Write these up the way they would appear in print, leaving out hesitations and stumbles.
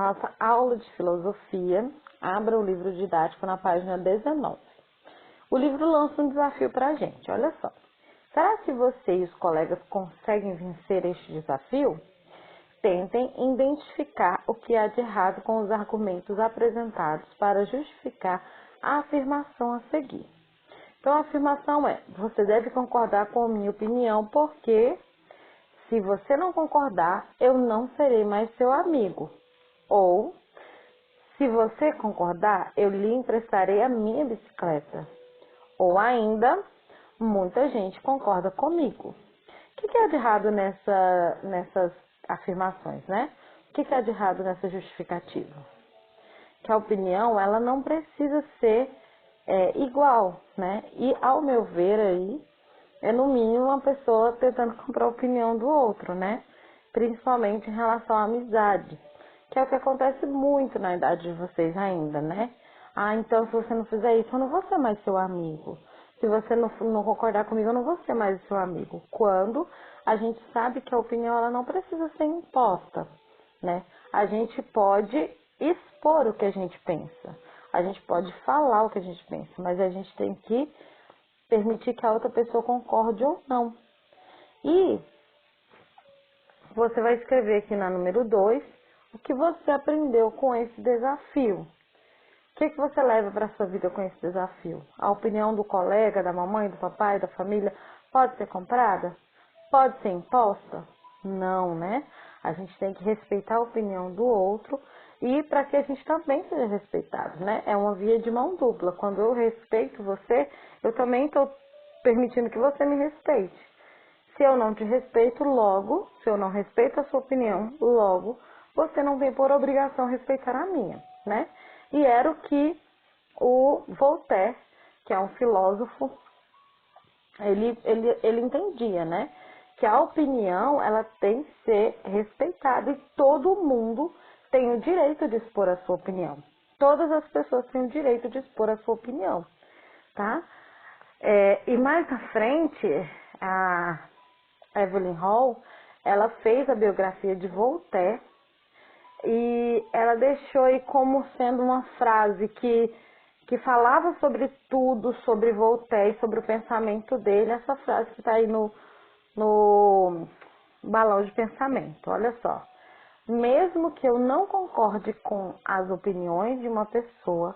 nossa aula de filosofia. Abra o livro didático na página 19. O livro lança um desafio para a gente, olha só. Será que você e os colegas conseguem vencer este desafio? Tentem identificar o que há de errado com os argumentos apresentados para justificar a afirmação a seguir. Então, a afirmação é: você deve concordar com a minha opinião, porque se você não concordar, eu não serei mais seu amigo. Ou, se você concordar, eu lhe emprestarei a minha bicicleta. Ou ainda, muita gente concorda comigo. O que há de errado nessas afirmações, né? O que há de errado nessa justificativa? Que a opinião, ela não precisa ser igual, né? E, ao meu ver, aí, é no mínimo uma pessoa tentando comprar a opinião do outro, né? Principalmente em relação à amizade, que é o que acontece muito na idade de vocês ainda, né? Ah, então se você não fizer isso, eu não vou ser mais seu amigo. Se você não concordar comigo, eu não vou ser mais seu amigo. Quando a gente sabe que a opinião ela não precisa ser imposta, né? A gente pode expor o que a gente pensa. A gente pode falar o que a gente pensa, mas a gente tem que permitir que a outra pessoa concorde ou não. E você vai escrever aqui na número 2 o que você aprendeu com esse desafio. O que você leva para a sua vida com esse desafio? A opinião do colega, da mamãe, do papai, da família pode ser comprada? Pode ser imposta? Não, né? A gente tem que respeitar a opinião do outro e para que a gente também seja respeitado, né? É uma via de mão dupla. Quando eu respeito você, eu também estou permitindo que você me respeite. Se eu não te respeito, logo, se eu não respeito a sua opinião, logo, você não tem por obrigação respeitar a minha, né? E era o que o Voltaire, que é um filósofo, ele entendia, né? Que a opinião, ela tem que ser respeitada e todo mundo tem o direito de expor a sua opinião. Todas as pessoas têm o direito de expor a sua opinião, tá? E mais à frente, a Evelyn Hall, ela fez a biografia de Voltaire e ela deixou aí como sendo uma frase que falava sobre tudo, sobre Voltaire, sobre o pensamento dele, essa frase que está aí no balão de pensamento. Olha só. Mesmo que eu não concorde com as opiniões de uma pessoa,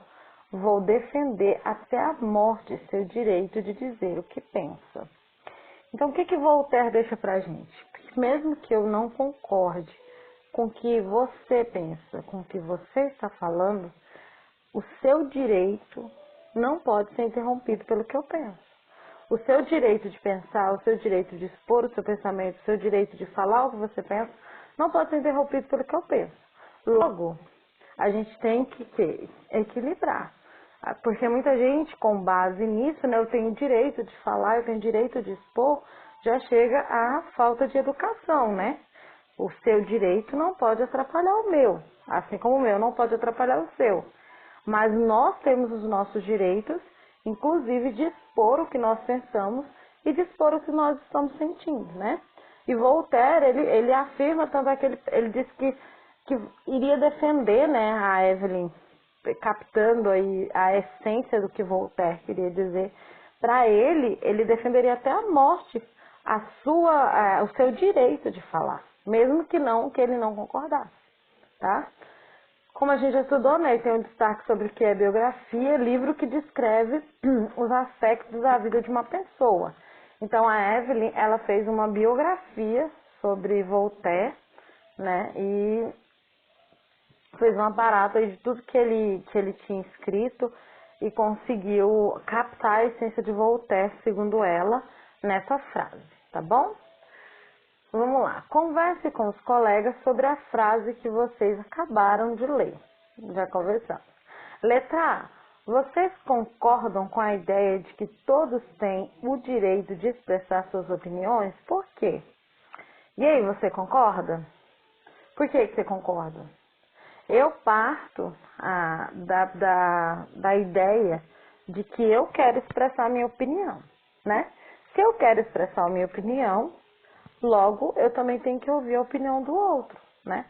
vou defender até a morte seu direito de dizer o que pensa. Então, o que Voltaire deixa pra gente? Mesmo que eu não concorde com o que você pensa, com o que você está falando, o seu direito não pode ser interrompido pelo que eu penso. O seu direito de pensar, o seu direito de expor o seu pensamento, o seu direito de falar o que você pensa, não pode ser interrompido pelo que eu penso. Logo, a gente tem que equilibrar. Porque muita gente, com base nisso, né, eu tenho direito de falar, eu tenho direito de expor, já chega à falta de educação, né? O seu direito não pode atrapalhar o meu, assim como o meu não pode atrapalhar o seu. Mas nós temos os nossos direitos, inclusive de expor o que nós pensamos e de expor o que nós estamos sentindo, né? E Voltaire, ele afirma, tanto é que ele disse que iria defender, né, a Evelyn, captando aí a essência do que Voltaire queria dizer. Para ele defenderia até a morte o seu direito de falar, mesmo que ele não concordasse, tá? Como a gente já estudou, né, tem um destaque sobre o que é biografia, livro que descreve os aspectos da vida de uma pessoa. Então, a Evelyn, ela fez uma biografia sobre Voltaire, né, e fez um aparato aí de tudo que ele tinha escrito e conseguiu captar a essência de Voltaire, segundo ela, nessa frase, tá bom? Vamos lá. Converse com os colegas sobre a frase que vocês acabaram de ler. Já conversamos. Letra A. Vocês concordam com a ideia de que todos têm o direito de expressar suas opiniões? Por quê? E aí, você concorda? Por que você concorda? Eu parto da ideia de que eu quero expressar a minha opinião, né? Se eu quero expressar a minha opinião, logo eu também tenho que ouvir a opinião do outro, né?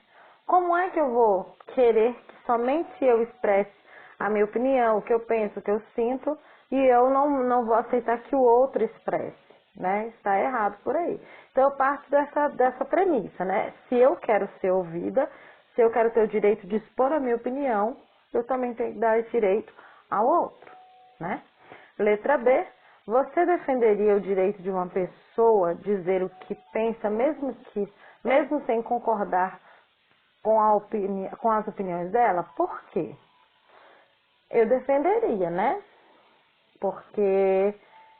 como é que eu vou querer que somente eu expresse a minha opinião, o que eu penso, o que eu sinto, e eu não vou aceitar que o outro expresse, né? Está errado por aí. Então eu parto dessa premissa, né? Se eu quero ser ouvida, se eu quero ter o direito de expor a minha opinião, eu também tenho que dar esse direito ao outro, né? Letra B, você defenderia o direito de uma pessoa dizer o que pensa, mesmo sem concordar com as opiniões dela? Por quê? Eu defenderia, né? Porque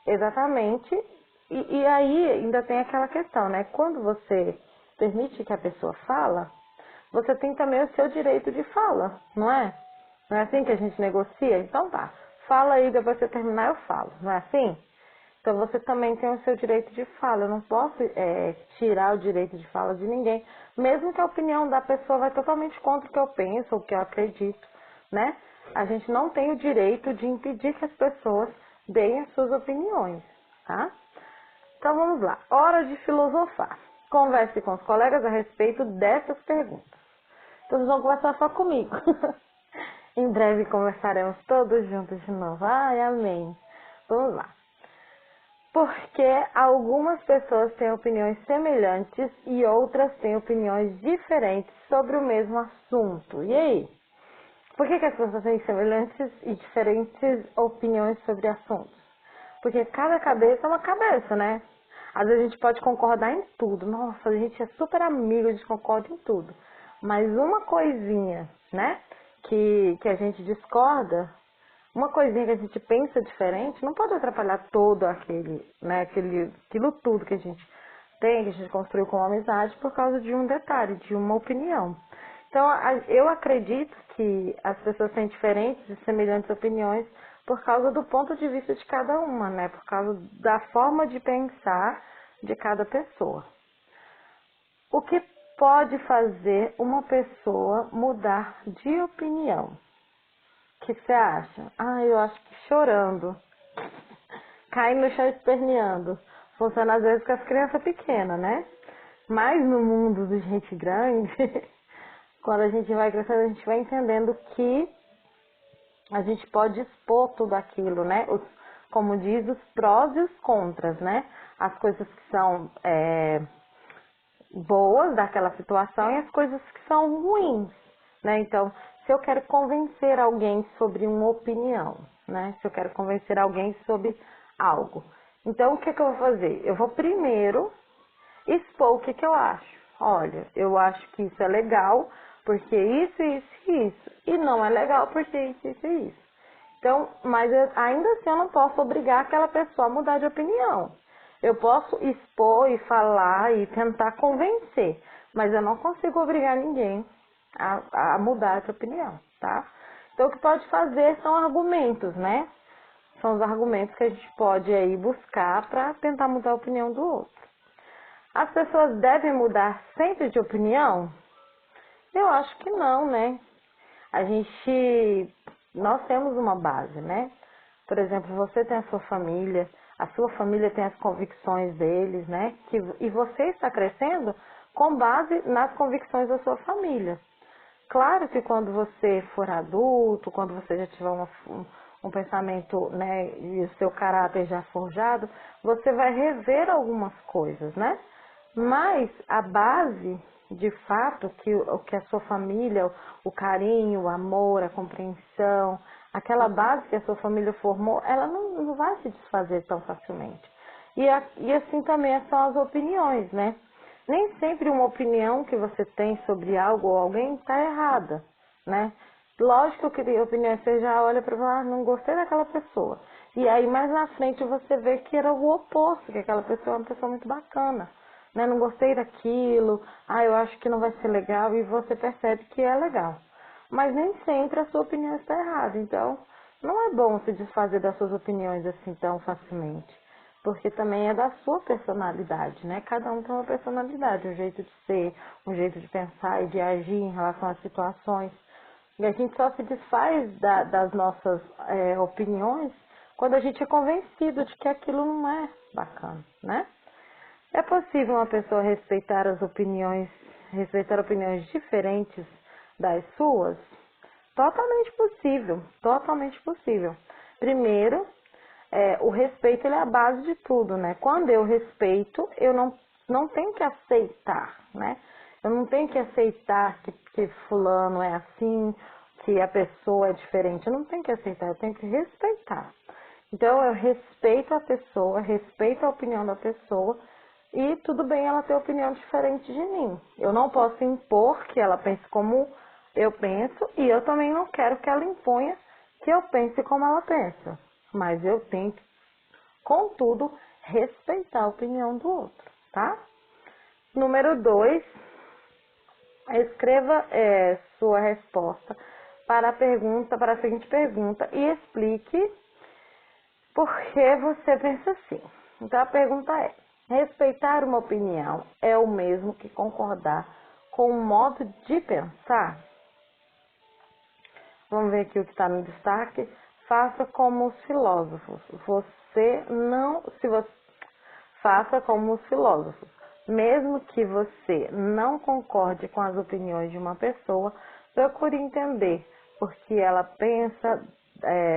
exatamente, e aí ainda tem aquela questão, né? Quando você permite que a pessoa fala, você tem também o seu direito de fala, não é? Não é assim que a gente negocia? Então tá, fala aí, depois que eu terminar eu falo, não é assim? Então você também tem o seu direito de fala. Eu não posso tirar o direito de fala de ninguém, mesmo que a opinião da pessoa vai totalmente contra o que eu penso ou o que eu acredito, né? A gente não tem o direito de impedir que as pessoas deem as suas opiniões, tá? Então vamos lá. Hora de filosofar. Converse com os colegas a respeito dessas perguntas. Então vocês vão conversar só comigo. Em breve conversaremos todos juntos de novo. Ai, amém. Vamos lá. Porque algumas pessoas têm opiniões semelhantes e outras têm opiniões diferentes sobre o mesmo assunto. E aí? Por que as pessoas têm semelhantes e diferentes opiniões sobre assuntos? Porque cada cabeça é uma cabeça, né? Às vezes a gente pode concordar em tudo. Nossa, a gente é super amigo, a gente concorda em tudo. Mas uma coisinha, né? Que a gente discorda, uma coisinha que a gente pensa diferente, não pode atrapalhar todo aquilo tudo que a gente tem, que a gente construiu com amizade por causa de um detalhe, de uma opinião. Então, eu acredito que as pessoas têm diferentes e semelhantes opiniões por causa do ponto de vista de cada uma, né? Por causa da forma de pensar de cada pessoa. O que pode fazer uma pessoa mudar de opinião? O que você acha? Eu acho que chorando, caindo no chão esperneando. Funciona às vezes com as crianças pequenas, né? Mas no mundo de gente grande, quando a gente vai crescendo, a gente vai entendendo que a gente pode expor tudo aquilo, né? Como diz, os prós e os contras, né? As coisas que são boas daquela situação e as coisas que são ruins, né? Então, se eu quero convencer alguém sobre uma opinião, né? Se eu quero convencer alguém sobre algo, então o que eu vou fazer? Eu vou primeiro expor o que eu acho. Olha, eu acho que isso é legal porque isso, isso e isso. E não é legal porque isso e isso. Então, mas ainda assim eu não posso obrigar aquela pessoa a mudar de opinião. Eu posso expor e falar e tentar convencer, mas eu não consigo obrigar ninguém a mudar de opinião, tá? Então, o que pode fazer são argumentos, né? São os argumentos que a gente pode aí buscar para tentar mudar a opinião do outro. As pessoas devem mudar sempre de opinião? Eu acho que não, né? Nós temos uma base, né? Por exemplo, você tem a sua família tem as convicções deles, né? E você está crescendo com base nas convicções da sua família. Claro que quando você for adulto, quando você já tiver um pensamento, né, e o seu caráter já forjado, você vai rever algumas coisas, né? Mas a base, de fato, o que a sua família, o carinho, o amor, a compreensão, aquela base que a sua família formou, ela não vai se desfazer tão facilmente. E assim também são as opiniões, né? Nem sempre uma opinião que você tem sobre algo ou alguém está errada, né? Lógico que a opinião você já olha para falar, não gostei daquela pessoa. E aí mais na frente você vê que era o oposto, que aquela pessoa é uma pessoa muito bacana, né? Não gostei daquilo, eu acho que não vai ser legal e você percebe que é legal. Mas nem sempre a sua opinião está errada, então não é bom se desfazer das suas opiniões assim tão facilmente. Porque também é da sua personalidade, né? Cada um tem uma personalidade, um jeito de ser, um jeito de pensar e de agir em relação às situações. E a gente só se desfaz das nossas opiniões quando a gente é convencido de que aquilo não é bacana, né? É possível uma pessoa respeitar as opiniões respeitar opiniões diferentes das suas? Totalmente possível, totalmente possível. Primeiro, o respeito ele é a base de tudo, né? Quando eu respeito, eu não tenho que aceitar, né? Eu não tenho que aceitar que fulano é assim, que a pessoa é diferente. Eu não tenho que aceitar, eu tenho que respeitar. Então, eu respeito a pessoa, respeito a opinião da pessoa e tudo bem ela ter opinião diferente de mim. Eu não posso impor que ela pense como eu penso e eu também não quero que ela imponha que eu pense como ela pensa. Mas eu tenho que, contudo, respeitar a opinião do outro, tá? Número 2, escreva sua resposta para a seguinte pergunta e explique por que você pensa assim. Então a pergunta é: respeitar uma opinião é o mesmo que concordar com um modo de pensar? Vamos ver aqui o que está no destaque. Faça como os filósofos. Faça como os filósofos. Mesmo que você não concorde com as opiniões de uma pessoa, procure entender por que ela pensa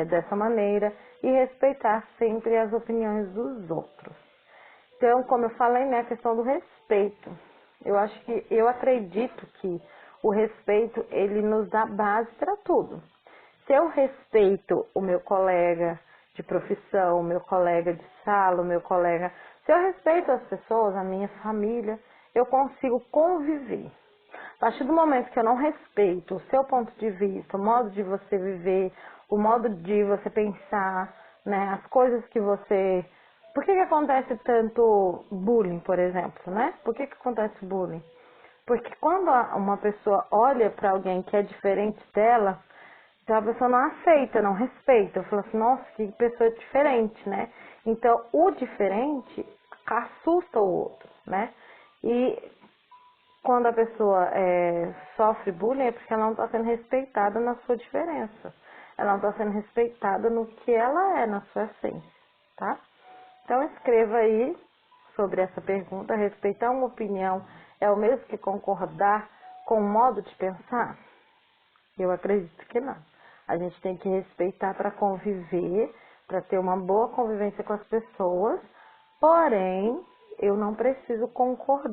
dessa maneira e respeitar sempre as opiniões dos outros. Então, como eu falei, né, a questão do respeito. Eu acredito que o respeito, ele nos dá base para tudo. Se eu respeito o meu colega de profissão, o meu colega de sala, se eu respeito as pessoas, a minha família, eu consigo conviver. A partir do momento que eu não respeito o seu ponto de vista, o modo de você viver, o modo de você pensar, né, as coisas que você... Por que acontece tanto bullying, por exemplo, né? Por que acontece bullying? Porque quando uma pessoa olha para alguém que é diferente dela, então a pessoa não aceita, não respeita. Fala assim, nossa, que pessoa diferente, né? Então o diferente assusta o outro, né? E quando a pessoa sofre bullying é porque ela não está sendo respeitada na sua diferença. Ela não está sendo respeitada no que ela é, na sua essência, tá? Então escreva aí sobre essa pergunta: respeitar uma opinião é o mesmo que concordar com o modo de pensar? Eu acredito que não. A gente tem que respeitar para conviver, para ter uma boa convivência com as pessoas, porém, eu não preciso concordar